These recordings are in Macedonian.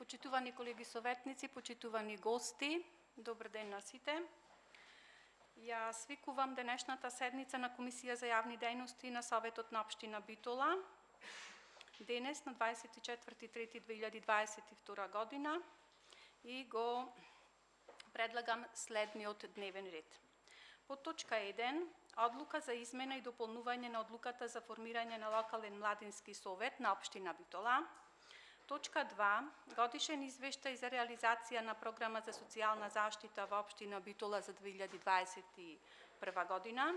Почитувани колеги советници, почитувани гости, добар ден на сите. Ја свикувам денешната седница на Комисија за јавни дејности на Советот на Општина Битола. Денес на 24.3.2022 година и го предлагам следниот дневен ред. По точка 1, одлука за измена и дополнување на одлуката за формирање на локален младински совет на Општина Битола. Точка 2, годишен извештај за реализација на програма за социјална заштита во Општина Битола за 2021 година.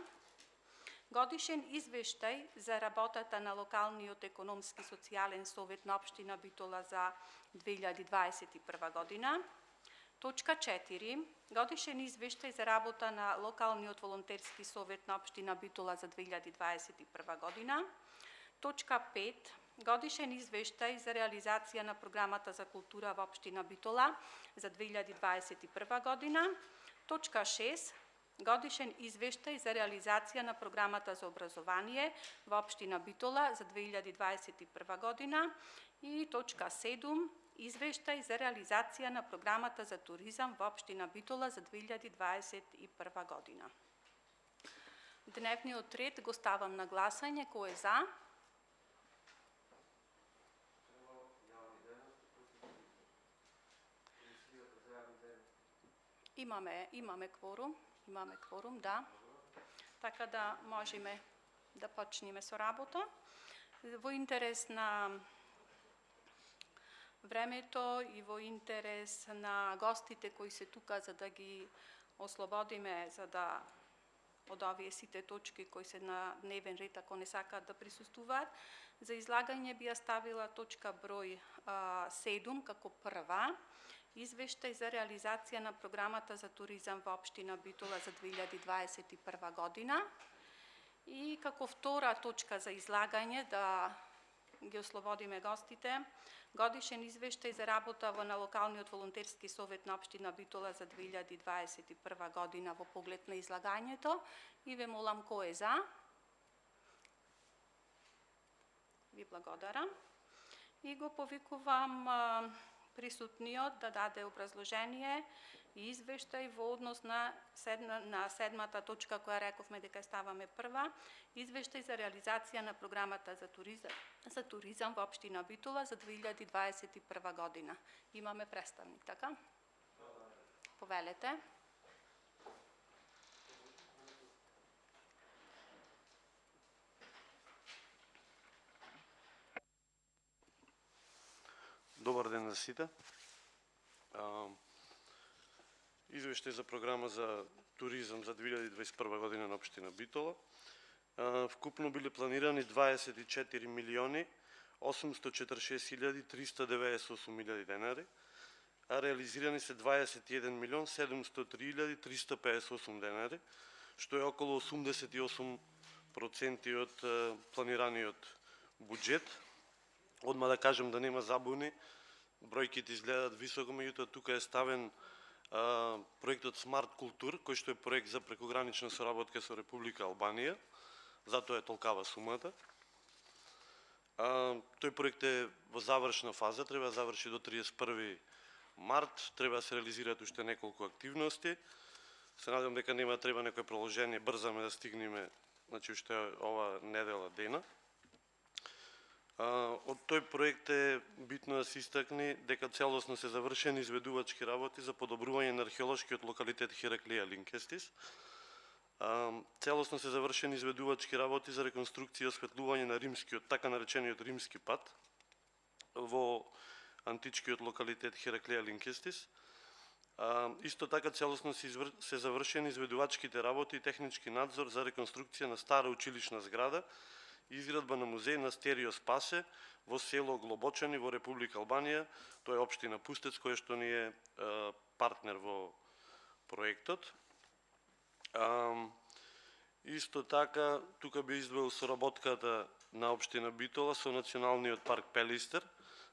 Годишен извештај за работата на локалниот економски социјален совет на Општина Битола за 2021 година. Точка 4, годишен извештај за работа на локалниот волонтерски совет на Општина Битола за 2021 година. Точка 5, годишен извештај за реализација на програмата за култура во Општина Битола за 2021 година. Точка 6, годишен извештај за реализација на програмата за образование во Општина Битола за 2021 година. И точка 7, извештај за реализација на програмата за туризам во Општина Битола за 2021 година. Дневниот ред го ставам на гласање. Кој е за? Имаме кворум, да. Така да можеме да почнеме со работа. Во интерес на времето и во интерес на гостите кои се тука за да ги ослободиме, за да од овие сите точки кои се на дневен ред, ако не сакаат да присуствуваат, за излагање би ја ставила точка број 7 како прва. Извештај за реализација на програмата за туризам во Општина Битола за 2021 година. И како втора точка за излагање, да ги ослободиме гостите, годишен извештај за работа на локалниот волонтерски совет на Општина Битола за 2021 година во поглед на излагањето. И ве молам кој е за? Ви благодарам. И го повикувам присутниот да даде образложение и извештај во однос на седмата точка која рековме дека ставаме прва, извештај за реализација на програмата за туризам во Општина Битола за 2021 година. Имаме представник, така? Повелете. Добар ден на сите. Извештај за програма за туризам за 2021 година на Општина Битола. Вкупно биле планирани 24 милиони 846 398 денари, а реализирани се 21 милион 703 358 денари, што е околу 88% од планираниот буџет. Одма да кажем да нема забуни, бројките изгледаат високо, меѓутоа тука е ставен проектот Смарт Култур, кој што е проект за прекогранична соработка со Република Албанија, затоа е толкава сумата. Тој проект е во завршна фаза, треба да заврши до 31 март, треба да се реализираат уште неколку активности. Се надевам дека нема да треба некој проложение, брзаме да стигнеме, значи уште ова недела дена. Од тој проект е битно да се истакне дека целосно се завршени изведувачки работи за подобрување на археолошкиот локалитет Хераклија Линкестис. Целосно се завршени изведувачки работи за реконструкција и осветлување на римскиот, така наречениот римски пат во античкиот локалитет Хераклија Линкестис. Исто така целосно се завршени изведувачките работи и технички надзор за реконструкција на стара училишна зграда, изградба на музеј на Стерио Спасе во село Глобочани во Република Албанија. Тоа е општина Пустец, која што ни е партнер во проектот. Исто така, тука би издвоил соработката на Општина Битола со Националниот парк Пелистер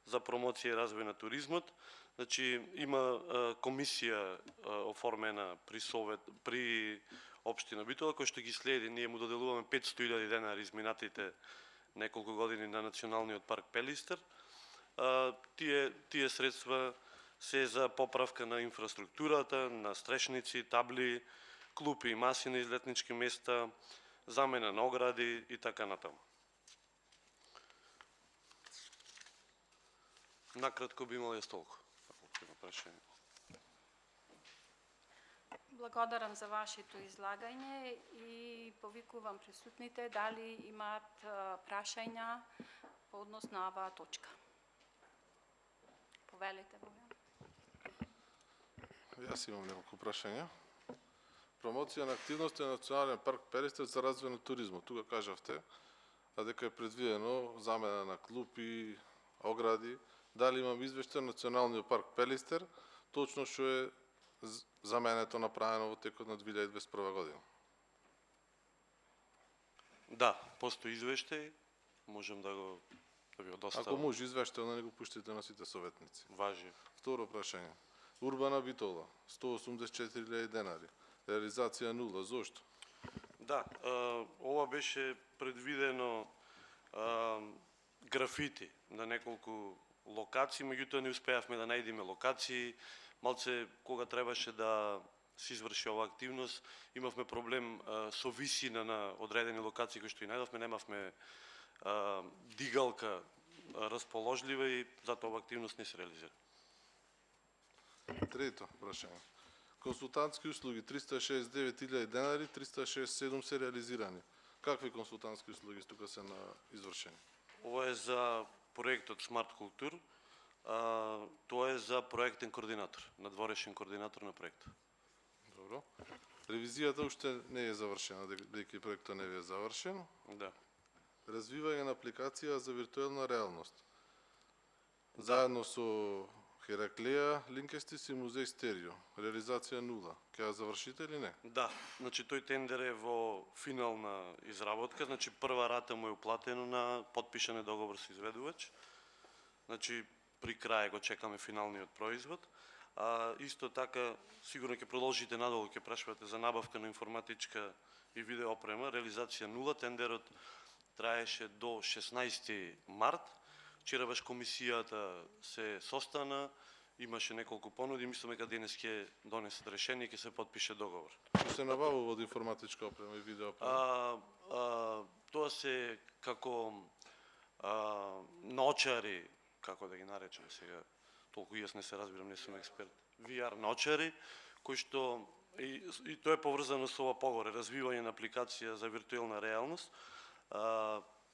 за промоција и развој на туризмот. Значи, има комисија оформена при Општина Битола, кој што ги следи. Ние му доделуваме 500.000 денари изминатите неколку години на Националниот парк Пелистер. Тие средства се за поправка на инфраструктурата, на стрешници, табли, клупи и маси на излетнички места, замена на огради и така натаму. Накратко би имал јас толку. Ако има прашање. Благодарам за вашето излагање и повикувам присутните дали имаат прашања по однос на оваа точка. Повелете, Бојан. Јас имам неколку прашања. Промоција на активности на Национален парк Пелистер за развој на туризмот. Тука кажавте, а дека е предвидено замена на клупи, огради. Дали имам извештај на Националниот парк Пелистер, точно што е заменето направено во текот на 2021 година? Да, постои извештај, можем да ви го доставам. Ако може извештај, да не го пуштите на сите советници. Важи. Второ прашање. Урбана Битола, 184.000 денари. Реализација нула. Зошто? Да, ова беше предвидено графити на неколку локации, меѓутоа не успеавме да најдеме локации. Малце кога требаше да се изврши оваа активност, имавме проблем со висина на одредени локации кои што и најдовме, немавме дигалка расположлива и затоа оваа активност не се реализира. Трето прашање. Консултантски услуги 369.000 денари, 367 се реализирани. Какви консултантски услуги тука се на извршени? Ова е за проектот Смарт Култур. Тоа е за проектен координатор, надворешен координатор на проектот. Добро. Ревизијата уште не е завршена, бидејќи проектот не е завршен. Да. Развивање на апликација за виртуелна реалност. Заедно со Хераклеја, Линкестис и Музеј Стерио. Реализација нула. Ќе ја завршите или не? Да, значи тој тендер е во финална изработка, значи прва рата му е уплатено на потпишан е договор со изведувач. Значи при крај го чекаме финалниот производ. Исто така сигурно ќе продолжите надолу, ќе прашувате за набавка на информатичка и видео опрема, реализација нула, тендерот траеше до 16 март. Вчера баш комисијата се состана, имаше неколку понуди, мислиме дека денес ќе донесат решение и ќе се потпише договор. Што се набавува од информатичка опрема и видео опрема? Тоа се како наочари, како да ги наречам сега, толку јас не се разбирам, не сум експерт. VR наочари, кои што и тоа е поврзано со ова погоре, развивање на апликација за виртуелна реалност.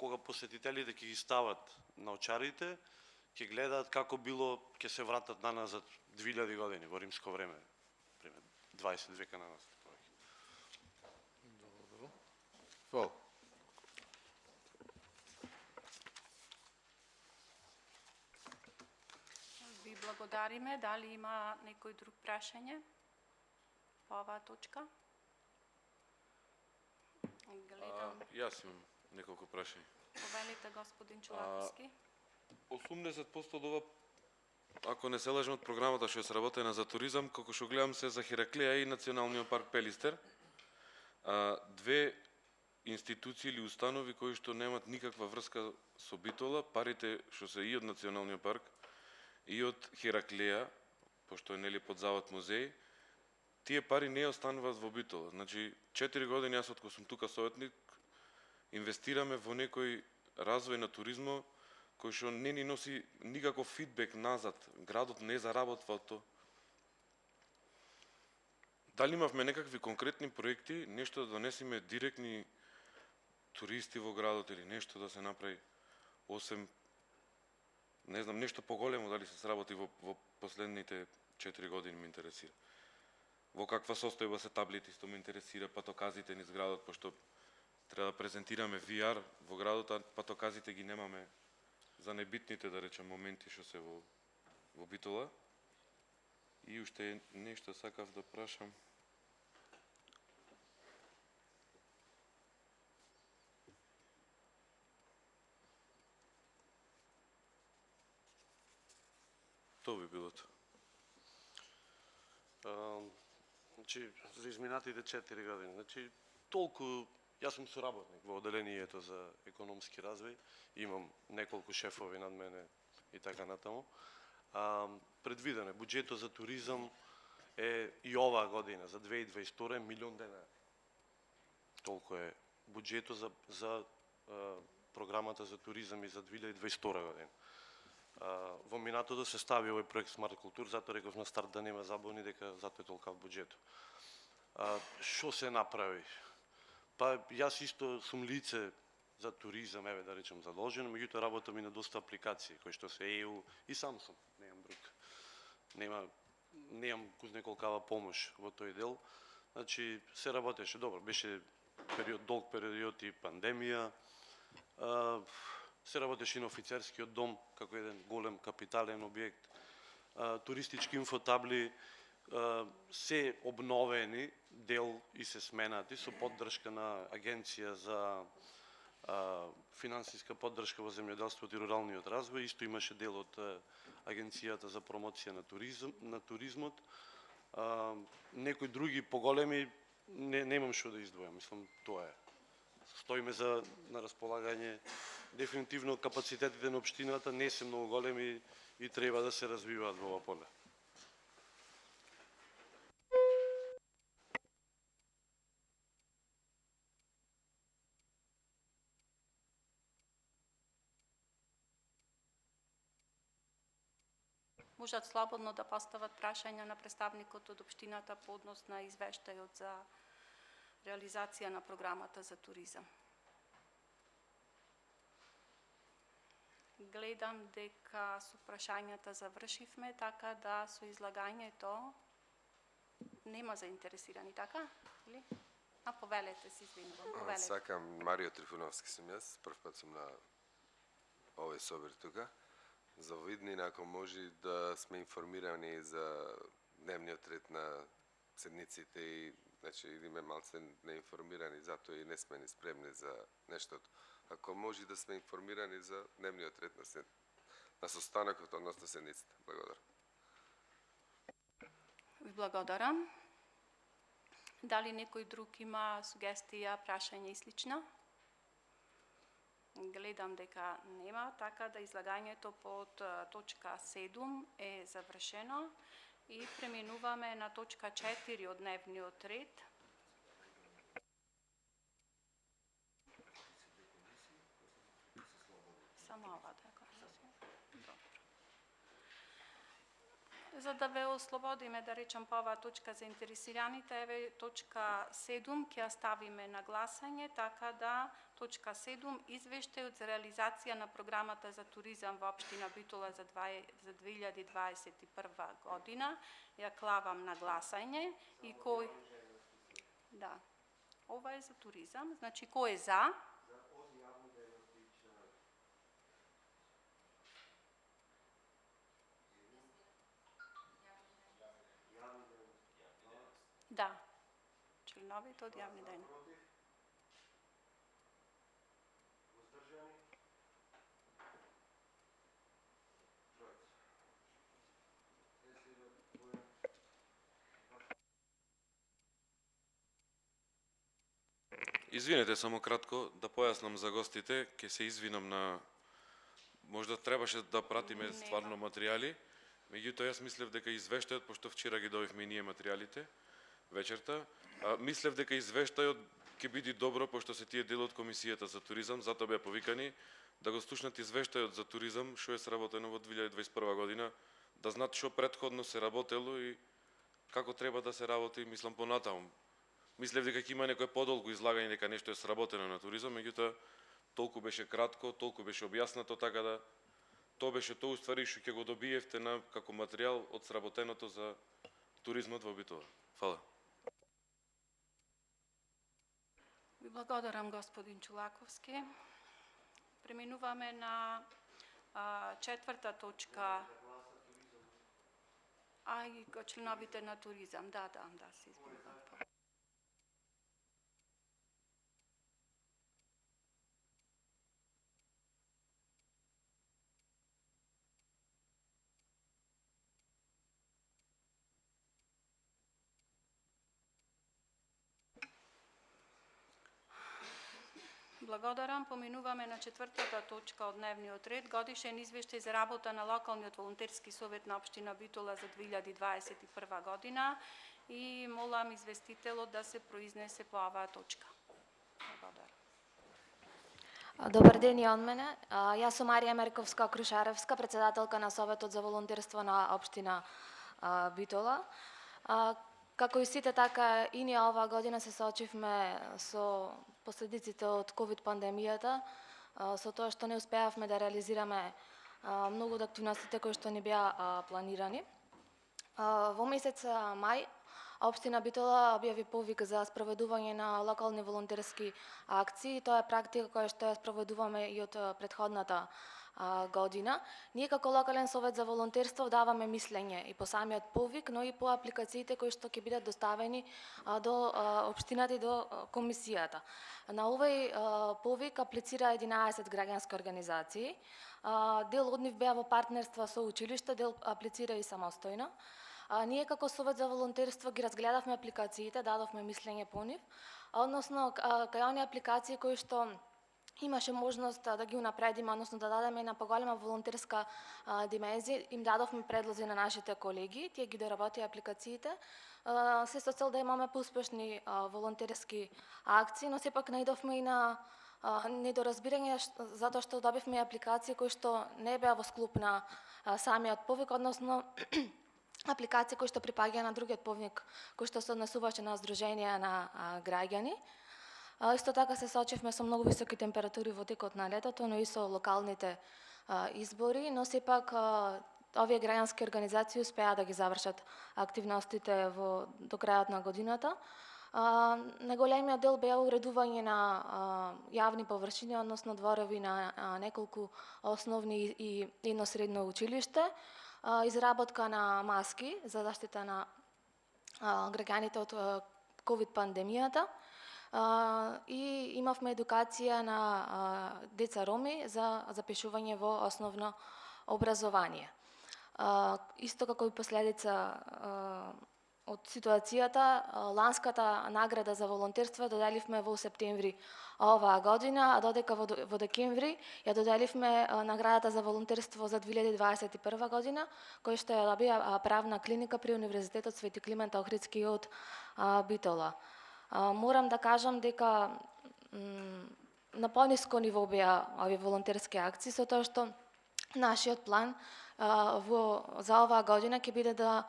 Кога посетителите ќе ги стават наочарите, ќе гледаат како било, ќе се вратат наназад 2000 години во римско време, пример 20 века наназад. Добро. Фала. Ви благодариме. Дали има некој друг прашање по оваа точка? Гледам. Јас имам неколку прашања. Повелите, господин Чулаковски. 80% од ова, ако не се лажам, од програмата што е сработена за туризам, како што гледам се за Хераклеја и Националниот парк Пелистер. Две институции или установи кои што немат никаква врска со Битола, парите што се и од Националниот парк и од Хераклеја, пошто е нели под завод музеј, тие пари не остануваат во Битола. Значи 4 години јас откога сум тука советник, инвестираме во некој развој на туризмо кој што не ни носи никаков фидбек назад. Градот не заработва од тоа. Дали имавме некакви конкретни проекти, нешто да донесеме директни туристи во градот или нешто да се направи, освен не знам, нешто поголемо дали се сработи во последните 4 години ме интересира. Во каква состојба се таблите, исто ме интересира, патоказите низ градот, пошто треба да презентираме VR во градот, а патоказите ги немаме за небитните, да речем, моменти што се во Битола. И уште нешто сакав да прашам. Тоа би било тоа. Значи, за изминатите 4 години. Значи, толку, јас сум соработник во одделението за економски развој, имам неколку шефови над мене, и така натаму. Предвидено е буџетот за туризам е и оваа година за 2022 милион денари. Толку е буџетот за програмата за туризам и за 2022 година. Во минатото се стави овој проект Смарт Култур, затоа реков на старт да нема забуни дека затоа е толков буџетот. Што се направи? Па јас исто сум лице за туризам, еве да речем задолжено, меѓутоа работам и на доста апликации кои што се ЕУ и сам сум, немам друг. Немам неколкава помош во тој дел. Значи се работеше добро, беше долг период и пандемија. Се работеше и на офицерскиот дом како еден голем капитален објект. Туристички инфотабли се обновени дел и се сменати со поддршка на Агенција за финансиска поддршка во земјоделството и руралниот развој. Исто имаше дел од Агенцијата за промоција на туризмот. Некои други поголеми немам што да издвојам. Мислам, тоа е. Стоиме на располагање. Дефинитивно капацитетите на општината не се многу големи и треба да се развиваат во ова поле. Можат слободно да постават прашања на представникот од општината по однос на извештајот за реализација на програмата за туризам. Гледам дека со прашањата завршивме, така да со излагањето нема заинтересирани, така? Или? Повелете се, извинувам, повелете. Сакам, Марио Трифуновски сум јас, прв пат сум на овој собир тука. За во иднина, ако може да сме информирани за дневниот ред на седниците и значи идеме малце неинформирани, затоа и не сме ни спремни за нештото. Ако може да сме информирани за дневниот ред на состанокот, односно седниците. Благодарам. Ви благодарам. Дали некој друг има сугестија, прашање и слично? Гледам дека нема, така да излагањето под точка 7 е завршено и преминуваме на точка 4 од дневниот ред. Само ова да го добро. За да ве ослободиме, да речем, по оваа точка за интересираните, еве точка 7 ќе ја ставиме на гласање, така да точка 7 извештајот за реализација на програмата за туризам во општина Битола за 2021 година. Ја клавам на гласање и кој... Да. Ова е за туризам. Значи, кој е за? Да. Членовите од јавни дејности. Извинете, само кратко да појаснам за гостите, ќе се извинам на можда требаше да пратиме стварно материјали, меѓутоа јас мислев дека извештајот, пошто вчера ги добивме и ние материјалите вечерта, мислев дека извештајот ќе биде добро пошто се тие дел од комисијата за туризам, затоа беа повикани да го слушнат извештајот за туризам што е сработено во 2021 година, да знаат што претходно се работело и како треба да се работи, мислам понатаму. Мислев дека ќе има некој подолго излагање дека нешто е сработено на туризам, меѓутоа толку беше кратко, толку беше објаснато, така да тоа беше тоа уствари што ќе го добиевте на како материјал од сработеното за туризмот во Битола. Фала. Ви благодарам, господин Чулаковски. Преминуваме на четврта точка. И членовите на туризам. Да, се извинувам. благодарам. Поминуваме на четвртата точка од дневниот ред. Годишен извештај за работа на локалниот волонтерски совет на општина Битола за 2021 година и молам известителот да се произнесе по оваа точка. Благодарам. Добар ден и од мене. Јас сум Марија Мерковска-Крушаревска, председателка на Советот за волонтерство на општина Битола. Како и сите, така и ние оваа година се соочивме со последиците од ковид пандемијата, со тоа што не успеавме да реализираме многу од активностите кои што ни беа планирани. Во месец мај општина Битола објави повик за спроведување на локални волонтерски акции. Тоа е практика која што ја спроведуваме и од претходната година. Ние како локален совет за волонтерство даваме мислење и по самиот повик, но и по апликациите кои што ќе бидат доставени до општината и до комисијата. На овој повик аплицира 11 граѓански организации. Дел од нив беа во партнерства со училиште, дел аплицира и самостојно. Ние како совет за волонтерство ги разгледавме апликациите, дадовме мислење по нив, односно кај оние апликации кои што имаше можност да ги унапредиме, односно да дадеме една поголема волонтерска димензија, им дадовме предлози на нашите колеги, тие ги доработија апликациите, се со цел да имаме поуспешни волонтерски акции, но сепак наидовме и на недоразбирање затоа што добивме апликации кои што не беа во склоп на самиот повик, односно апликации кои што припаѓа на другиот повик, кој што се однесуваше на здруженија на граѓани. Исто така се соочивме со многу високи температури во текот на летото, но и со локалните избори, но сепак овие граѓански организации успеа да ги завршат активностите до крајот на годината. Најголемиот дел беа уредување на јавни површини, односно дворови на неколку основни и едно средно училиште, изработка на маски за заштита на граѓаните од ковид пандемијата, и имавме едукација на деца роми за запишување во основно образование. Исто како и последица од ситуацијата, ланската награда за волонтерство доделивме во септември оваа година, а додека во декември ја доделивме наградата за волонтерство за 2021 година, која што ја добија правна клиника при Универзитетот Свети Климент Охридски од Битола. Морам да кажам дека на пониско ниво беа овие волонтерски акции, со тоа што нашиот план за оваа година ќе биде да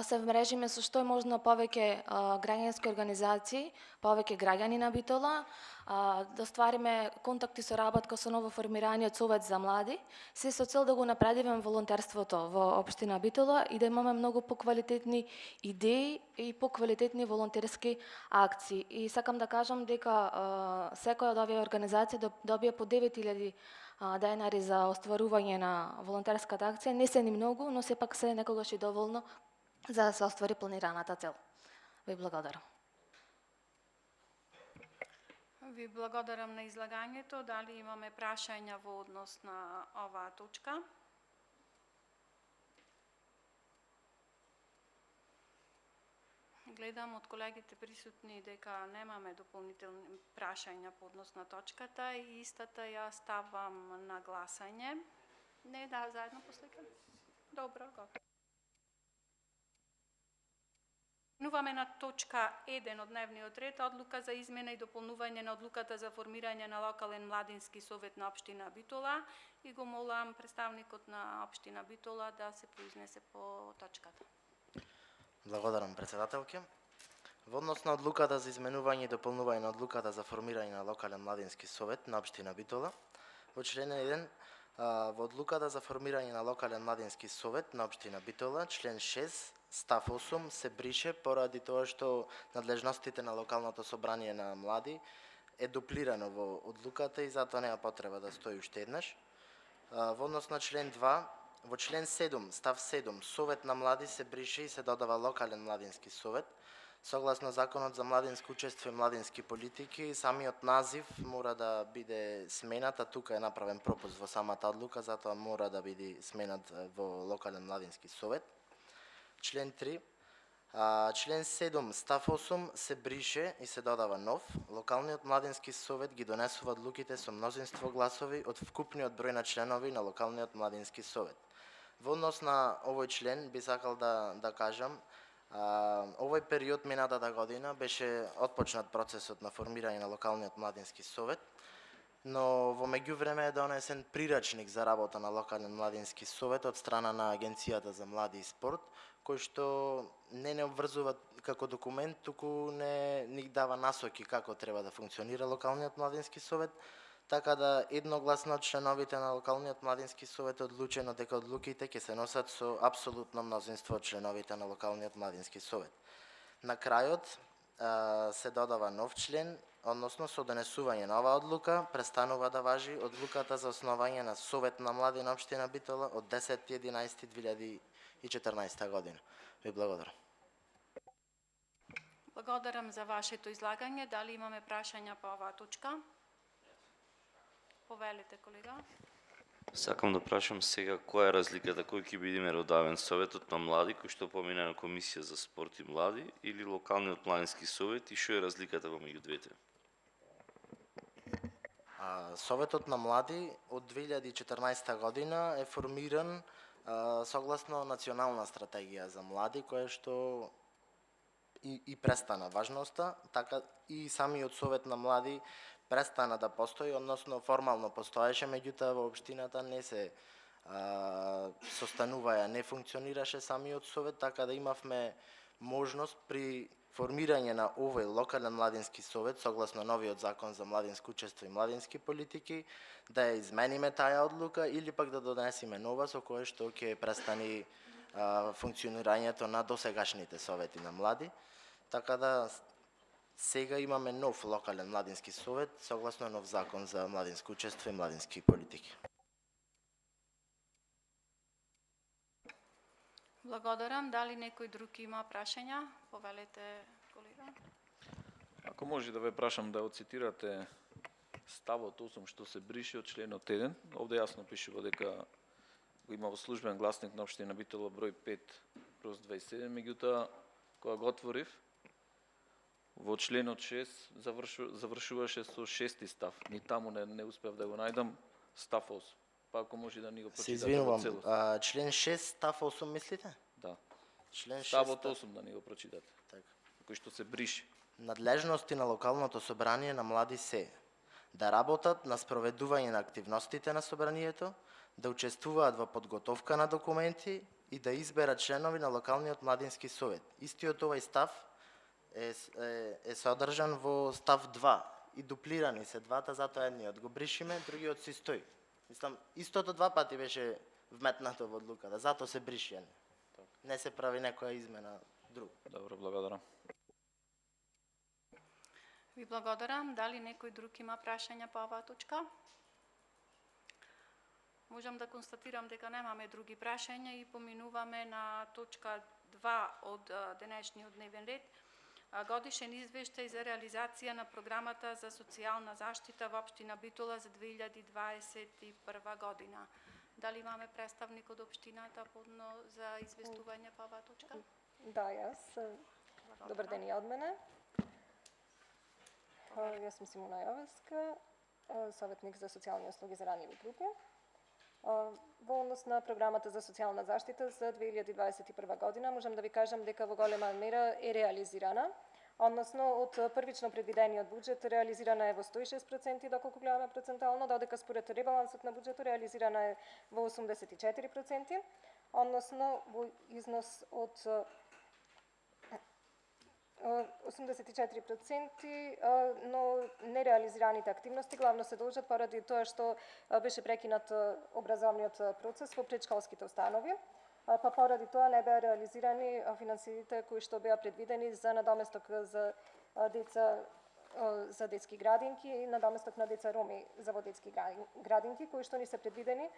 се вмрежиме со што е можно повеќе граѓански организации, повеќе граѓани на Битола, да ствариме контакти со работка со новоформираниот совет за млади, се со цел да го напредиме волонтерството во општина Битола и да имаме многу поквалитетни идеи и поквалитетни волонтерски акции. И сакам да кажам дека секоја од овие организации добија по 9000 денари за остварување на волонтерската акција. Не се ни многу, но сепак се некогаш и доволно за да се оствари планираната цел. Ви благодарам. Ви благодарам на излагањето. Дали имаме прашања во однос на оваа точка? Гледам од колегите присутни дека немаме дополнителни прашања по однос на точката и истата ја ставам на гласање. Не, да, заедно послека? Добро, готово. Минуваме на точка 1 од дневниот ред, одлука за измена и дополнување на одлуката за формирање на локален младински совет на општина Битола и го молам представникот на општина Битола да се произнесе по точката. Благодарам, председателке. Во однос на одлуката за изменување и дополнување на одлуката за формирање на локален младински совет на општина Битола, во член 1 во одлуката за формирање на локален младински совет на општина Битола, член 6, став 8 се брише поради тоа што надлежностите на локалното собрание на млади е дуплирано во одлуката и затоа нема потреба да стои уште еднаш. Во однос на член 2, во член 7, став 7, совет на млади се брише и се додава локален младински совет. Согласно Законот за младинско учество и младински политики, самиот назив мора да биде сменат, а тука е направен пропуст во самата одлука, затоа мора да биде сменат во локален младински совет. Член 3. Член 7, став 8 се брише и се додава нов. Локалниот младински совет ги донесува одлуките со мнозинство гласови од вкупниот број на членови на локалниот младински совет. Во однос на овој член би сакал да кажам, овој период минатата година беше отпочнат процесот на формирање на локалниот младински совет, но во меѓувреме е донесен прирачник за работа на локален младински совет од страна на Агенцијата за млади и спорт, кој што не обврзува како документ, туку ни дава насоки како треба да функционира локалниот младински совет, така да едногласно членовите на локалниот младински совет одлучено дека одлуките ќе се носат со апсолутно мнозинство од членовите на локалниот младински совет. На крајот се додава нов член, односно со донесување на оваа одлука престанува да важи одлуката за основање на Совет на млади на општина Битола од 10.11.2014 година. Ви благодарам. Благодарам за вашето излагање. Дали имаме прашања по оваа точка? Повелете, колега. Сакам да прашам сега која е разликата, кој ќе биде меродавен, Советот на млади кој што помина на Комисија за спорт и млади или локалниот младински совет и што е разликата помеѓу двете? Советот на млади од 2014 година е формиран согласно национална стратегија за млади, која што и престана важноста, така и самиот Совет на млади престана да постои, односно формално постоеше, меѓутоа во општината не се состануваја, не функционираше самиот совет, така да имавме можност при формирање на овој локален младински совет, согласно новиот закон за младинско учество и младински политики, да ја измениме таа одлука или пак да донесеме нова со која што ќе престани функционирањето на досегашните совети на млади. Така да сега имаме нов локален младински совет, согласно нов закон за младинско учество и младински политики. Благодарам. Дали некој друг има прашања? Повелете, колега. Ако може да ве прашам да оцитирате ставот 8 што се брише од членот 1. Овде јасно пишува дека го има во службен гласник на општина Битола број 5/27, меѓутоа кога го отворив во членот 6 завршуваше со 6 став. Ни таму не успев да го најдам став 8. Па ако може да ни го Се прочитате во извинувам, целост. член 6, став 8 мислите? Да. Член 6, Ставот 8 да ни го прочитате. Така. Кој што се брише. Надлежности на локалното собрание на млади се да работат на спроведување на активностите на собранието, да учествуваат во подготовка на документи и да изберат членови на локалниот младински совет. Истиот овој став е содржан во став 2 и дуплирани се двата, затоа едниот го бришиме, другиот си стои. Мислам, истото два пати беше вметнато во одлуката, затоа се бриши. Не се прави некоја измена друг. Добро, благодарам. Ви благодарам. Дали некој друг има прашања по оваа точка? Можам да констатирам дека немаме други прашања и поминуваме на точка 2 од денешниот дневен ред. Годишен извештај за реализација на програмата за социјална заштита во општина Битола за 2021 година. Дали имаме представник од општината подно за известување по оваа точка? Да, јас. Добар ден и од мене. Јас сум Симона Јовеска, советник за социјални услуги за ранливи групи. Во однос на програмата за социјална заштита за 2021 година, можам да ви кажам дека во голема мера е реализирана, односно од првично предвидениот буџет реализирана е во 106%, доколку гледаме процентално, додека според ребалансот на буџетот реализирана е во 84%, односно во износ од 84%, но нереализираните активности главно се должат поради тоа што беше прекинат образовниот процес во предшколските установи, па поради тоа не беа реализирани финансиите кои што беа предвидени за надоместок за деца за детски градинки и надоместок на деца роми за во детски градинки кои што ни се предвидени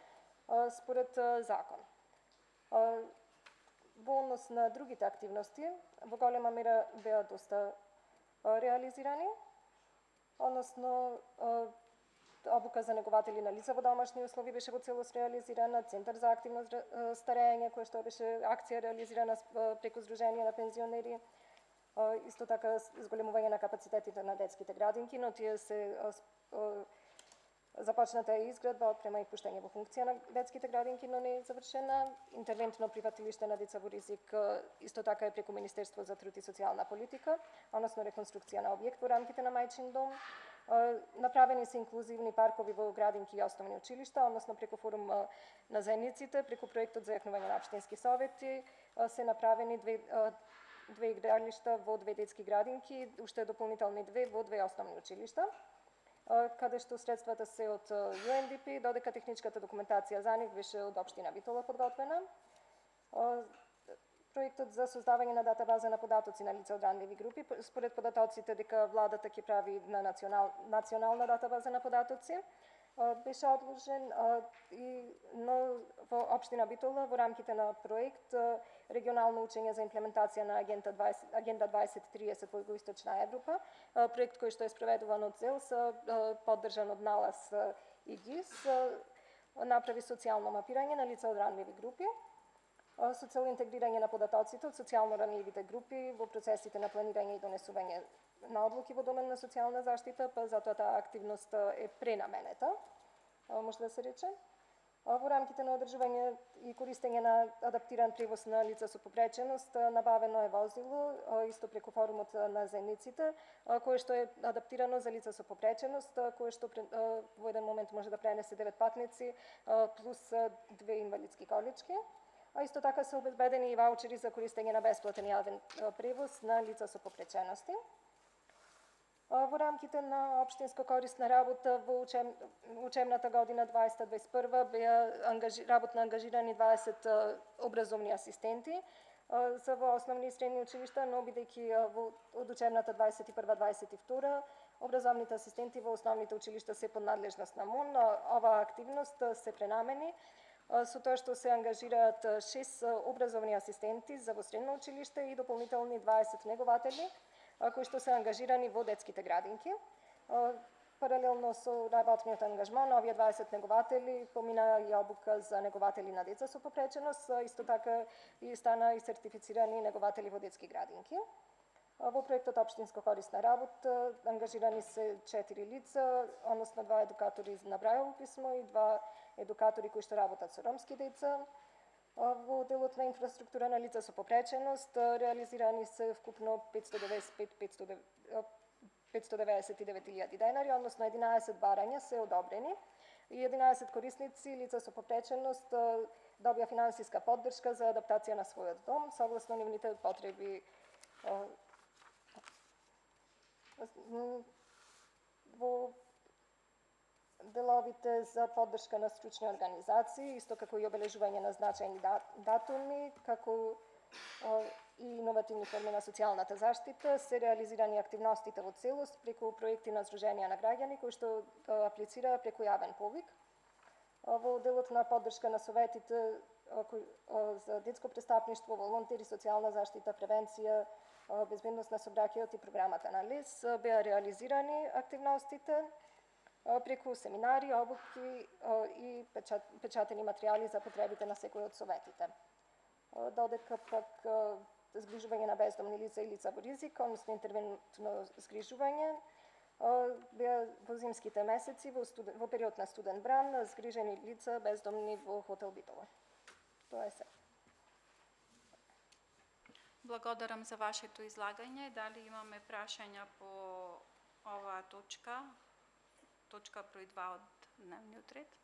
според закон. Во однос на другите активности, во голема мера беа доста реализирани, односно обука за негователи на лица во домашни услови беше во целост реализирана, центар за активно старење, кој што беше акција реализирана преку Сдружение на пензионери, исто така зголемување на капацитетите на детските градинки, но тие се започната е изградба, отпрема и пуштање во функција на детските градинки, но не е завршена. Интервентно прифатилиште на деца во ризик исто така е преку Министерство за труд и социјална политика, односно реконструкција на објект во рамките на мајчин дом. Направени се инклузивни паркови во градинки и основни училишта, односно преку форум на заедниците, преку проектот за јакнување на општински совети се направени две игралишта во две детски градинки, уште дополнителни две во две основни училишта, каде што средствата се од UNDP, додека техничката документација за нив беше од општина Битола подготвена. Проектот за создавање на датабаза на податоци на лица од ранливи групи, според податоците дека владата ќе прави на национална датабаза на податоци, беше одложен, но во општина Битола во рамките на проект регионално учење за имплементација на Агенда 2030 во Југоисточна Европа, проект кој што е спроведуван од ЦЕЛС, поддржан од НАЛАС и ГИС, направи социјално мапирање на лица од ранливи групи, со цел интегрирање на податоците од социјално ранливите групи во процесите на планирање и донесување на одлуки во домен на социјална заштита, па затоа таа активност е пренаменета, може да се рече. Во рамките на одржување и користење на адаптиран превоз на лица со попреченост, набавено е возило, исто преку форумот на заедниците, кое што е адаптирано за лица со попреченост, кое што во еден момент може да пренесе 9 патници плюс 2 инвалидски колички. А исто така се обезбедени и ваучери за користење на бесплатен јавен превоз на лица со попречености. Во рамките на општинско корисна работа во учебната година 2021 беа работно ангажирани 20 образовни асистенти за во основни и средни училишта, но бидејќи од учебната 21-22 образовните асистенти во основните училишта се под надлежност на МУН, оваа активност се пренамени со тоа што се ангажираат 6 образовни асистенти за во средно училиште и дополнителни 20 негователи, кои што се ангажирани во детските градинки. Паралелно со работниот ангажман, овие 20 негователи поминаа и обука за негователи на деца со попреченост, исто така и стана и сертифицирани негователи во детски градинки. Во проектот општинско корисна работа ангажирани се 4 лица, односно 2 едукатори на Брајово писмо и 2 едукатори кои што работат со ромски деца. Во делот на инфраструктура на лица со попреченост реализирани се вкупно 599.000 денари, односно 11 барања се одобрени и 11 корисници лица со попреченост добија финансиска поддршка за адаптација на својот дом согласно нивните потреби. Во деловите за поддршка на стручни организации, исто како и обележување на значајни датуми, како и иновативни форми на социјалната заштита, се реализирани активностите во целост преку проекти на Сдруженија на граѓани кои што аплицираа преку јавен повик. Во делот на поддршка на советите за детско престапништво, волонтери, социјална заштита, превенција, безбедност на сообраќајот и програмата на ЛЕС беа реализирани активностите преку семинари, обуки и печатени материјали за потребите на секој од советите. Додека пак згрижување на бездомни лица и лица во ризик, односно интервентно згрижување, беа во зимските месеци, во период на студен бран, згрижени лица бездомни во хотел Битола. Тоа е се. Благодарам за вашето излагање. Дали имаме прашања по оваа точка? Точка број 2 од дневниот ред.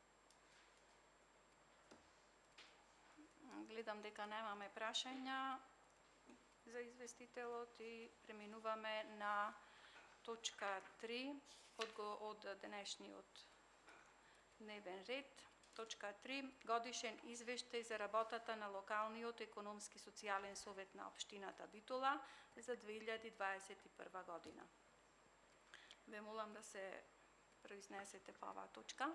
Гледам дека немаме прашања за известителот и преминуваме на точка 3 од денешниот дневен ред. Точка 3. Годишен извештај за работата на локалниот економски социјален совет на општината Битола за 2021 година. Ве молам да се произнесете по оваа точка.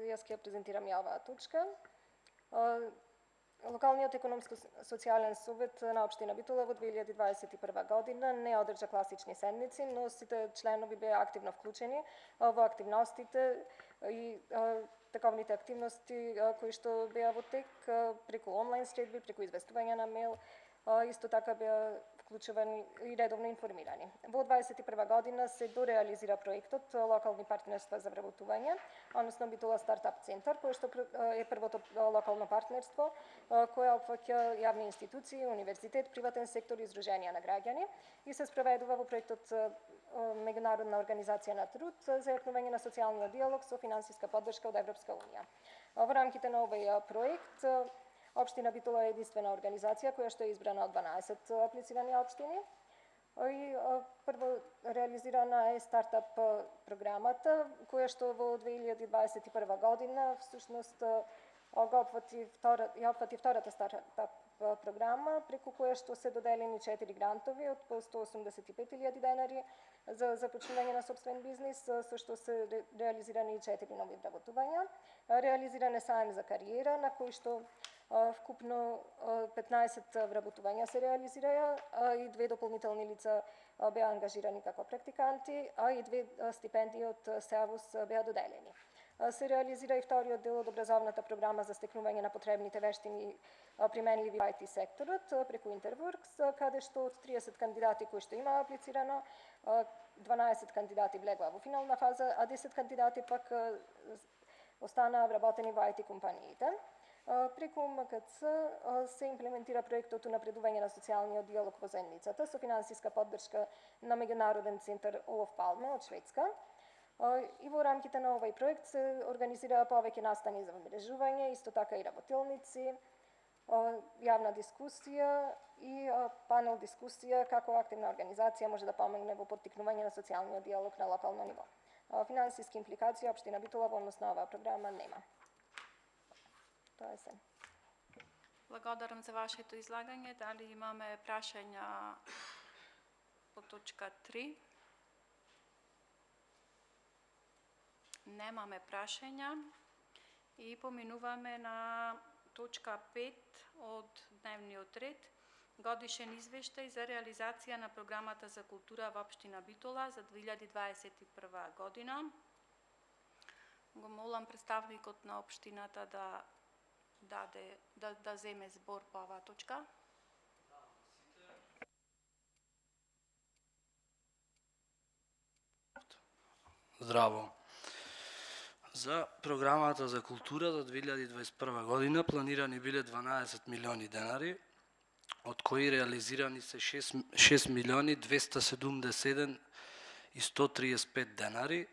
Јас ќе презентирам ја оваа точка. Локалниот економско-социјален совет на општина Битола во 2021 година не одржа класични седници, но сите членови беа активно вклучени во активностите и таковните активности кои што беа во тек преку онлайн средби, преку известување на мејл, исто така беа вклучувани и редовно информирани. Во 2021 година се дореализира проектот Локални партнерства за вработување, односно Битола стартап центар, кој што е првото локално партнерство кое опфаќа јавни институции, универзитет, приватен сектор и издруженија на граѓани и се спроведува во проектот Меѓународна организација на труд за јакнување на социјалниот диалог со финансиска поддршка од Европска унија. Во рамките на овој проект Општина Битола е единствена организација која што е избрана од 12 аплицирани општини. И прво реализирана е стартап програмата, која што во 2021 година всушност ја опфати втората стартап програма, преку која што се доделени 4 грантови од по 185.000 денари за започнување на собствен бизнис, со што се реализирани и 4 нови вработувања. Реализиран е саем за кариера, на кој што вкупно 15 вработувања се реализираа и 2 дополнителни лица беа ангажирани како практиканти, а и 2 стипендии од СЕАВУС беа доделени. Се реализира и вториот дел од образовната програма за стекнување на потребните вештини применливи во IT секторот преку Интерворкс, каде што од 30 кандидати кои што имаа аплицирано, 12 кандидати влегоа во финална фаза, а 10 кандидати пак останаа вработени во IT компаниите. Преку МКЦ се имплементира проектот Унапредување на социјалниот диалог во заедницата со финансиска поддршка на Меѓународен центар Олоф Палме од Шведска. И во рамките на овој проект се организираа повеќе настани за вмрежување, исто така и работилници, јавна дискусија и панел дискусија како активна организација може да помогне во поттикнување на социјалниот диалог на локално ниво. Финансиски импликации општина Битола во однос на оваа програма нема. Тоа е се. Благодарам за вашето излагање. Дали имаме прашања по точка 3? Немаме прашања и поминуваме на точка 5 од дневниот ред. Годишен извештај за реализација на програмата за култура во општина Битола за 2021 година. Го молам представникот на општината да земе збор по оваа точка. Здраво. За програмата за култура за 2021 година планирани биле 12 милиони денари, од кои реализирани се 6 милиони 277 и 135 денари,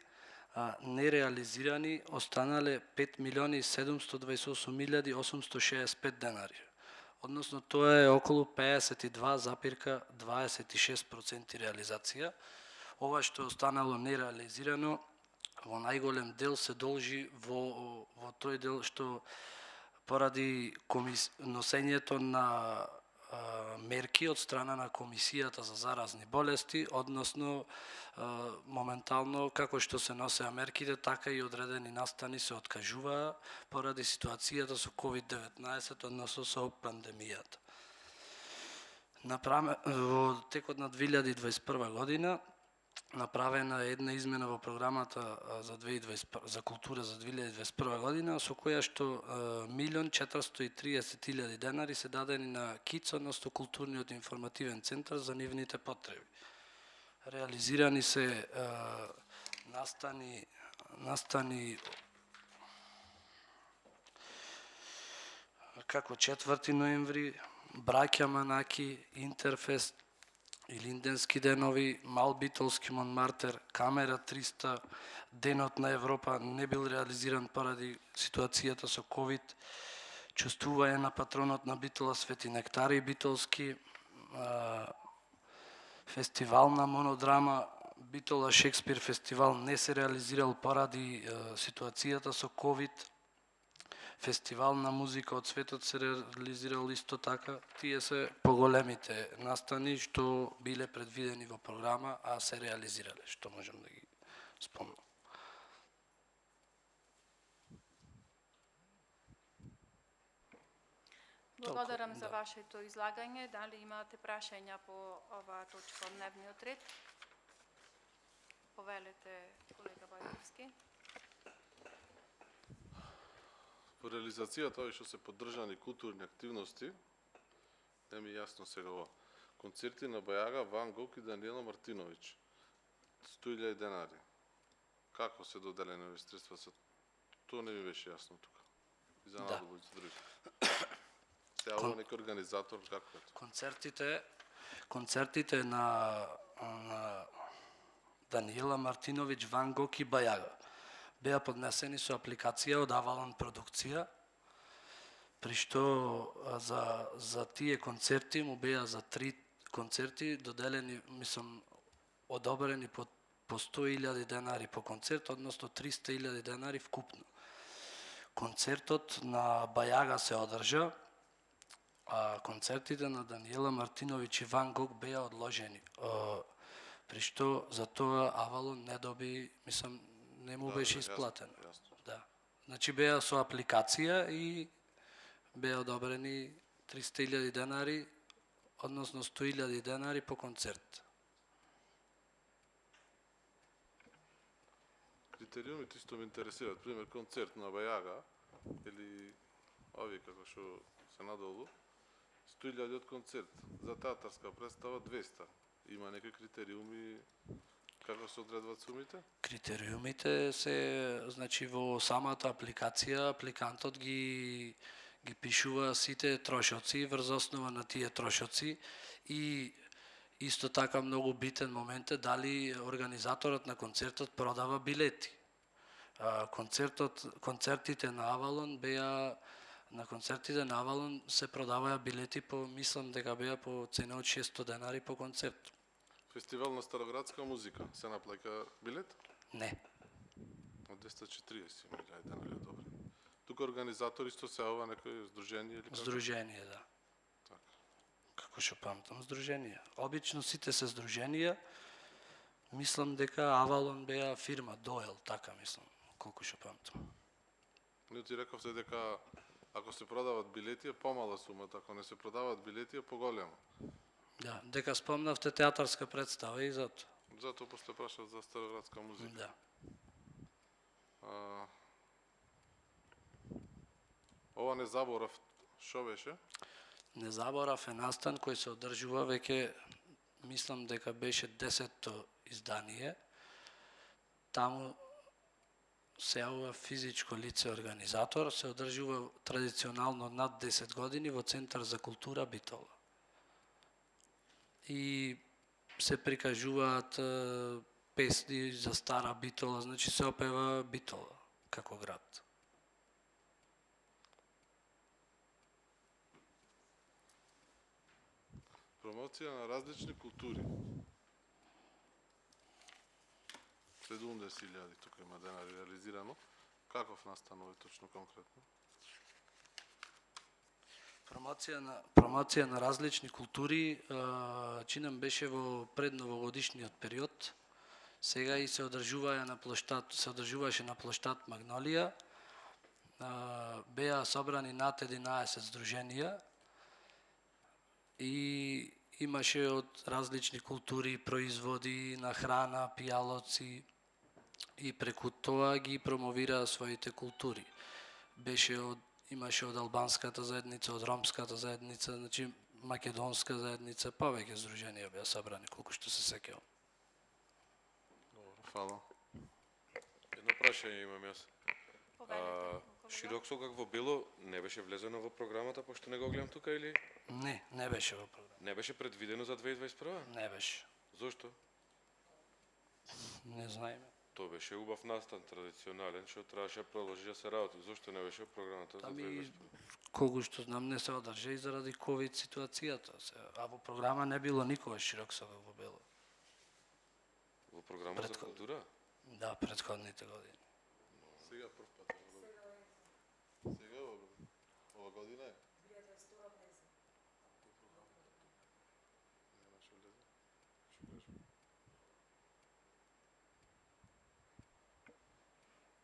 а нереализирани останале 5 милиони 728 865 денари. Односно тоа е околу 52,26% реализација. Ова што останало нереализирано во најголем дел се должи во тој дел што поради носењето на мерки од страна на Комисијата за заразни болести, односно моментално како што се носеа мерките, така и одредени настани се откажуваа поради ситуацијата со COVID-19, односно со пандемијата. Во текот на 2021 година направена е една измена во програмата за култура за 2021 година, со која што 1.430.000 денари се дадени на КИЦ, односно Културниот информативен центар за нивните потреби. Реализирани се настани како 4 ноември, Браќа Манаки, Интерфест, Илинденски денови, Мал Битолски Монмартер, Камера 300, Денот на Европа не бил реализиран поради ситуацијата со COVID, Чувствување на патронот на Битола Свети Нектари Битолски, фестивал на монодрама Битола Шекспир фестивал не се реализирал поради ситуацијата со COVID, фестивал на музика од светот се реализирал исто така. Тие се поголемите настани што биле предвидени во програма, а се реализирале, што можам да ги спомнам. Благодарам за да. вашето излагање. Дали имате прашања по оваа точка од дневниот ред? Повелете, колега Бајковски. По реализацијата овие што се поддржани културни активности, не ми е јасно сега ова. Концерти на Бајага, Ван Гог и Даниела Мартиновиќ. 100.000 денари. Како се доделени овие средства? Тоа не ми беше јасно тука. Изненадало и други. Се ова некој организатор, како е тоа? Концертите на Даниела Мартиновиќ, Ван Гог и Бајага беа поднесени со апликација од Авалон продукција, при што за тие концерти му беа за 3 концерти доделени, мислам, одобрени по 100.000 денари по концерт, односно 300.000 денари вкупно. Концертот на Бајага се одржа, а концертите на Даниела Мартиновиќ и Ван Гог беа одложени. При што за тоа Авалон не доби, мислам, не му беше исплатено. Да. Значи беа со апликација и беа одобрени 300.000 денари, односно 100.000 денари по концерт. Критериумите исто ме интересираат. Пример, концерт на Бајага или овие како што се надолу, 100.000 од концерт. За театарска представа 200. Има некои критериуми како се одредваат сумите? Критериумите се, значи, во самата апликација, апликантот ги пишува сите трошоци врз основа на тие трошоци и исто така многу битен момент е дали организаторот на концертот продава билети. Концертите на Авалон беа на концертите на Авалон се продаваја билети по, мислам дека беа по цена од 600 денари по концерт. Фестивал на староградска музика. Се наплаќа билет? Не. Од 240.000 денари одобрен. Тука организатор исто се ова некој здружение или како? Здружение, да. Така. Како што памтам, здружение. Обично сите се здруженија. Мислам дека Авалон беа фирма, Доел, така мислам, колку што памтам. Не ти рековте дека ако се продават билети е помала сумата, ако не се продават билети е поголема. Да, дека спомнавте театарска представа и затоа. Затоа после прашав за староградска музика. Да. Ова не заборав, шо беше? Не заборав е настан кој се одржува веќе, мислам дека беше 10-то издание. Таму се јавува физичко лице организатор, се одржува традиционално над 10 години во Центар за култура Битола. И се прикажуваат песни за стара Битола, значи се опева Битола како град. Промоција на различни култури. 70.000 тука има денари реализирано. Каков настан овој точно конкретно? Промоција на различни култури, чинам беше во предновогодишниот период. Сега и се одржуваше на плоштад Магнолија. Беа собрани над 11 здруженија и имаше од различни култури производи на храна, пијалоци и преку тоа ги промовираа своите култури. Имаше од албанската заедница, од ромската заедница, значи македонска заедница, повеќе здруженија беа собрани, колку што се сеќавам. Добро, фала. Едно прашање имам јас. Широксо какво било не беше влезено во програмата, пошто не го гледам тука или? Не беше во програма. Не беше предвидено за 2021? Не беше. Зошто? Не знаеме. Тоа беше убав настан, традиционален, што требаше да продолжи да се работи. Зошто не беше во програмата за 2021? Колку што знам не се одржа и заради ковид ситуацијата. А во програма не било никогаш Широксо во Бело. Во програма за култура? Да, претходните години. Сега прв пат. Сега ова година е?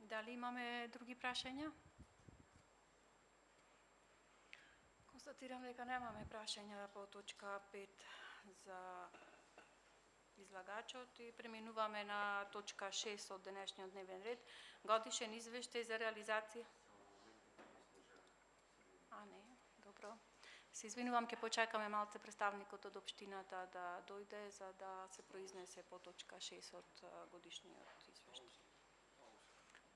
Дали имаме други прашања? Констатирам дека немаме прашања по точка 5 за излагачот и преминуваме на точка 6 од денешниот дневен ред. Годишен извештај за реализација. Не, добро. Се извинувам, ќе почекаме малце представникот од општината да дојде за да се произнесе по точка 6 од годишниот извештај.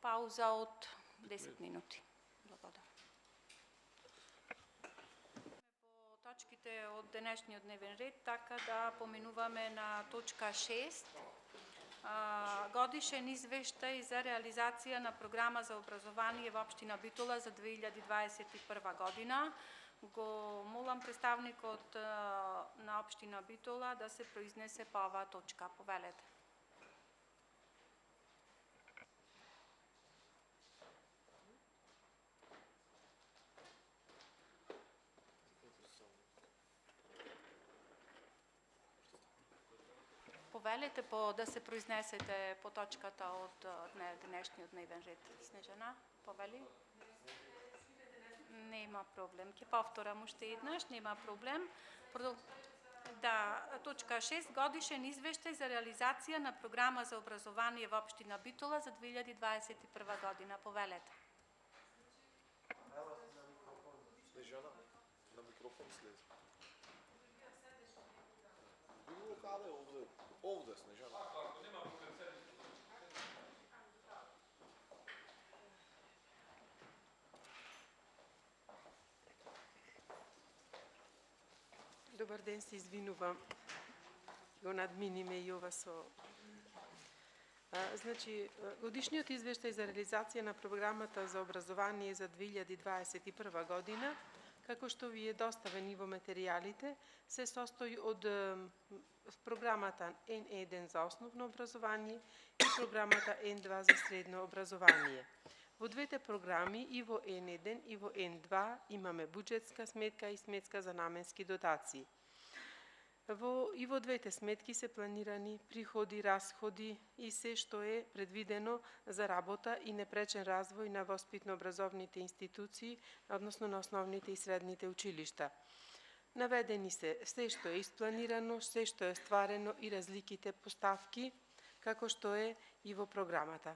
Пауза од 10 минути. Благодарам. По точките од денешниот дневен ред, така да поминуваме на точка 6. Годишен извештај за реализација на програма за образование во општина Битола за 2021 година. Го молам представникот на општина Битола да се произнесе по оваа точка. Повелете. Повелете да се произнесете по точката од денешниот дневен ред. Снежана, повели? Нема проблем. Ќе повторам уште еднаш, нема проблем. Да, точка 6. Годишен извештај за реализација на програма за образование во општина Битола за 2021 година. Повелете. Снежана, на микрофон слези. Било каде овде? Овде, Снежана. Добар ден, се извинувам. Го надминиме и ова со... годишниот извештај за реализација на програмата за образование за 2021 година, како што ви е доставен и во материјалите, се состои од програмата N1 за основно образование и програмата N2 за средно образование. Во двете програми, и во N1 и во N2, имаме буџетска сметка и сметка за наменски дотации. И во двете сметки се планирани приходи, расходи и се што е предвидено за работа и непречен развој на воспитно-образовните институции, односно на основните и средните училишта. Наведени се што е испланирано, се што е стварено и разликите по ставки, како што е и во програмата.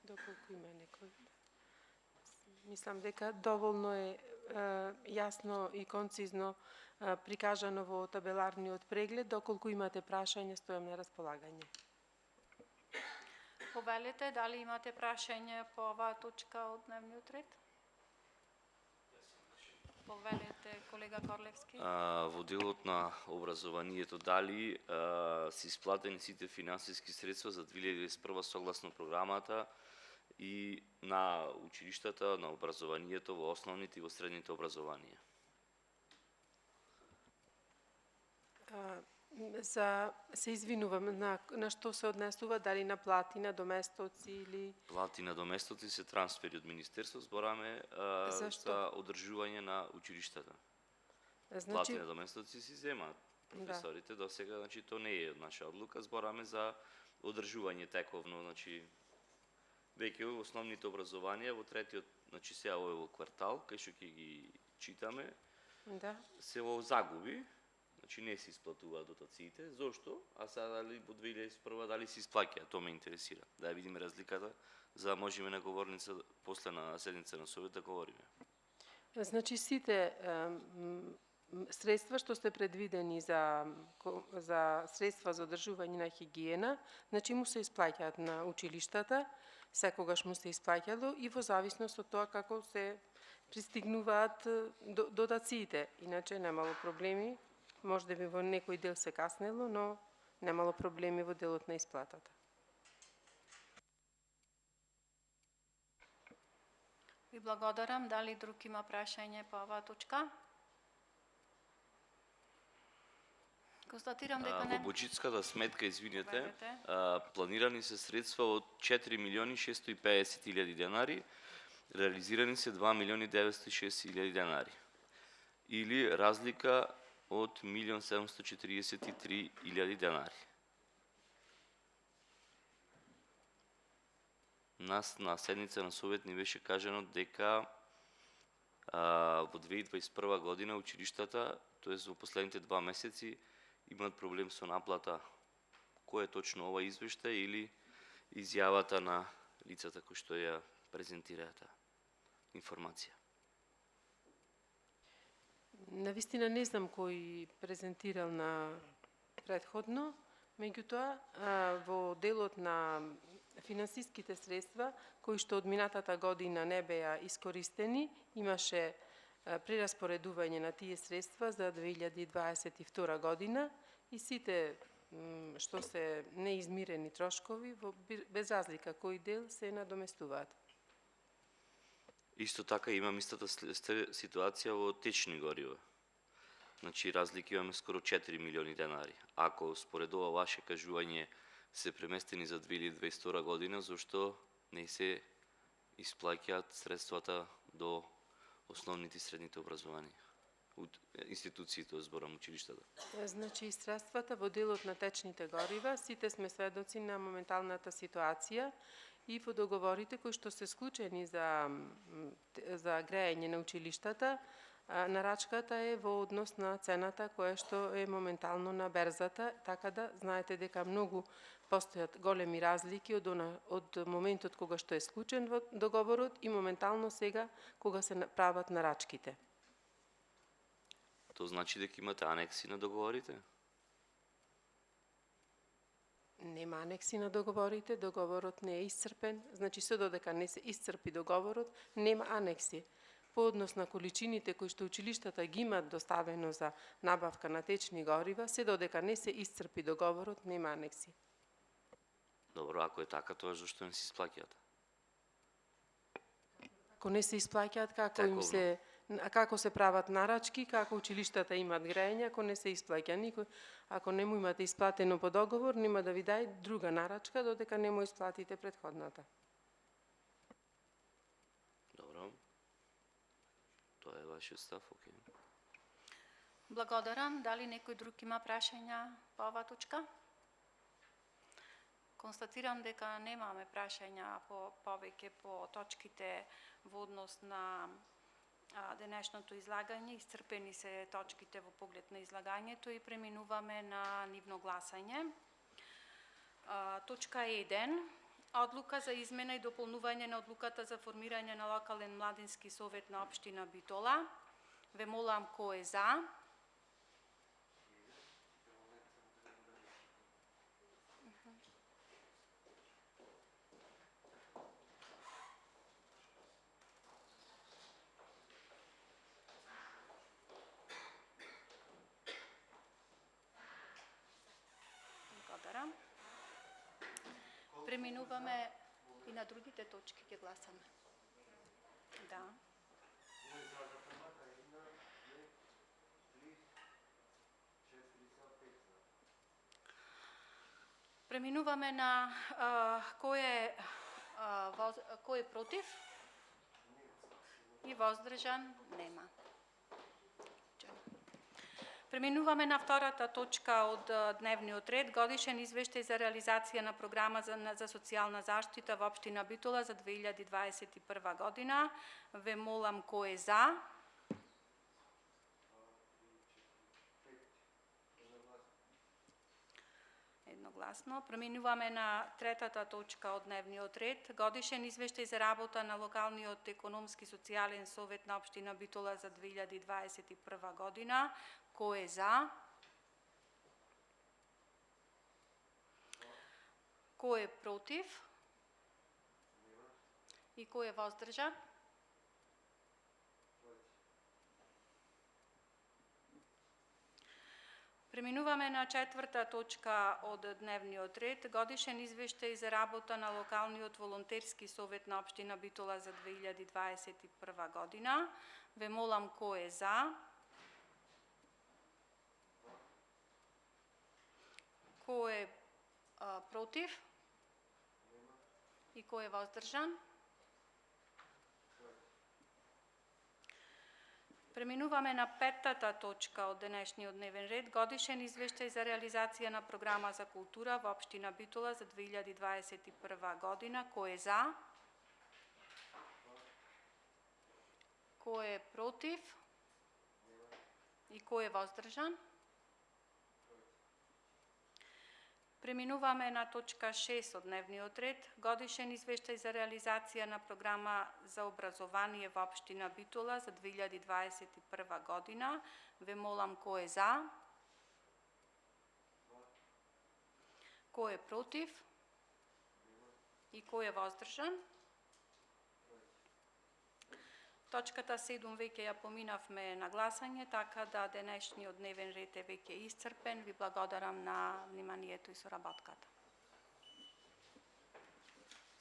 Доколку има некој? Мислам дека доволно е јасно и концизно прикажано во табеларниот преглед. Доколку имате прашање, стојам на располагање. Повелете, дали имате прашање по оваа точка од дневниот ред? Повелете, колега Корлевски. Во делот на образованието, дали се исплатени сите финансиски средства за 2021 согласно програмата и на училиштата, на образованието во основните и во средните образование? Се извинувам, на што се однесува, дали на плати, на доместоци или... Плати на доместоци се трансфери од Министерство, збораме за одржување на училиштата. Плати на доместоци си земаат професорите до сега, значи то не е наша одлука, збораме за одржување тековно, значи веќе основните образование во третиот, значи сега во квартал, кај што ќе ги читаме, се во загуби. Значи не се исплатуваат дотациите. Зошто? А сега дали во 2021 дали се исплаќа? Тоа ме интересира. Да видиме разликата, за да можеме на говорница после на седница на совет да говориме. Значи сите средства што се предвидени за средства за одржување на хигиена, значи му се исплаќаат на училиштата, секогаш му се исплаќало и во зависност од тоа како се пристигнуваат дотациите. Иначе немало проблеми. Може би во некој дел се каснело, но немало проблеми во делот на исплатата. Ви благодарам. Дали друг има прашање по оваа точка? Констатирам дека не... Во буџетската сметка, извинете, планирани се средства од 4.650.000 денари, реализирани се 2.906.000 денари. Или разлика од 1.743.000 денари. Нас на седница на совет ни беше кажано дека Во 2021 година училиштата, тоест во последните 2 месеци, имат проблем со наплата. Кој е точно ова извештај или изјавата на лицата кои што ја презентираат информација? Навистина не знам кој презентирал на предходно, меѓутоа во делот на финансиските средства кои што од минатата година не беа искористени, имаше прераспоредување на тие средства за 2022 година и сите што се неизмирени трошкови, без разлика кој дел, се надоместуваат. Исто така имам истата ситуација во течни горива. Значи разлики имаме скоро 4 милиони денари. Ако според ова ваше кажување се преместени за 2022 година, зашто не се исплаќаат средствата до основните и средните образованија? Институциите, зборам, училиштата. Значи, средствата во делот на течните горива, сите сме сведоци на моменталната ситуација и по договорите кои што се склучени за грејење на училиштата, нарачката е во однос на цената која што е моментално на берзата, така да знаете дека многу постојат големи разлики од моментот кога што е склучен договорот и моментално сега кога се прават нарачките. Тоа значи дека имате анекси на договорите? Нема анекси на договорите, договорот не е исцрпен, значи се додека не се исцрпи договорот, нема анекси. По однос на количините кои што училиштата ги имат доставено за набавка на течни горива, се додека не се исцрпи договорот, нема анекси. Добро, ако е така, тоа зашто не се исплаќаат? Ако не се исплаќаат, како се прават нарачки, како училиштата имат грејење, ако не се исплаќа никој, ако не му имате исплатено по договор, нема да ви дај друга нарачка додека не му исплатите претходната. Добро. Тоа е вашиот став, окей. Благодарам. Дали некој друг има прашања по оваа точка? Констатирам дека немаме прашања повеќе по точките во однос на денешното излагање. Исцрпени се точките во поглед на излагањето и преминуваме на нивно гласање. Точка 1. Одлука за измена и дополнување на одлуката за формирање на локален младински совет на општина Битола. Ве молам кој е за? Благодарам. Преминуваме и на другите точки, ќе гласаме. Да. Преминуваме на кој е против и воздржан нема. Преминуваме на втората точка од дневниот ред, годишен извештај за реализација на програма за социјална заштита во општина Битола за 2021 година. Ве молам кој е за? Едногласно. Преминуваме на третата точка од дневниот ред, годишен извештај за работа на локалниот економски социјален совет на општина Битола за 2021 година. Кој е за? Кој е против? И кој е воздржан? Преминуваме на четврта точка од дневниот ред, годишен извештај за работа на локалниот волонтерски совет на општина Битола за 2021 година. Ве молам кој е за? Кој е против? И кој е воздржан? Преминуваме на петтата точка од денешниот дневен ред, годишен извештај за реализација на програма за култура во општина Битола за 2021 година. Кој е за? Кој е против? И кој е воздржан? Преминуваме на точка 6 од дневниот ред. Годишен извештај за реализација на програма за образование во општина Битола за 2021 година. Ве молам кој е за? Кој е против? И кој е воздржан? Точката 7 веќе ја поминавме на гласање, така да денешниот дневен ред е веќе исцрпен. Ви благодарам на вниманието и соработката.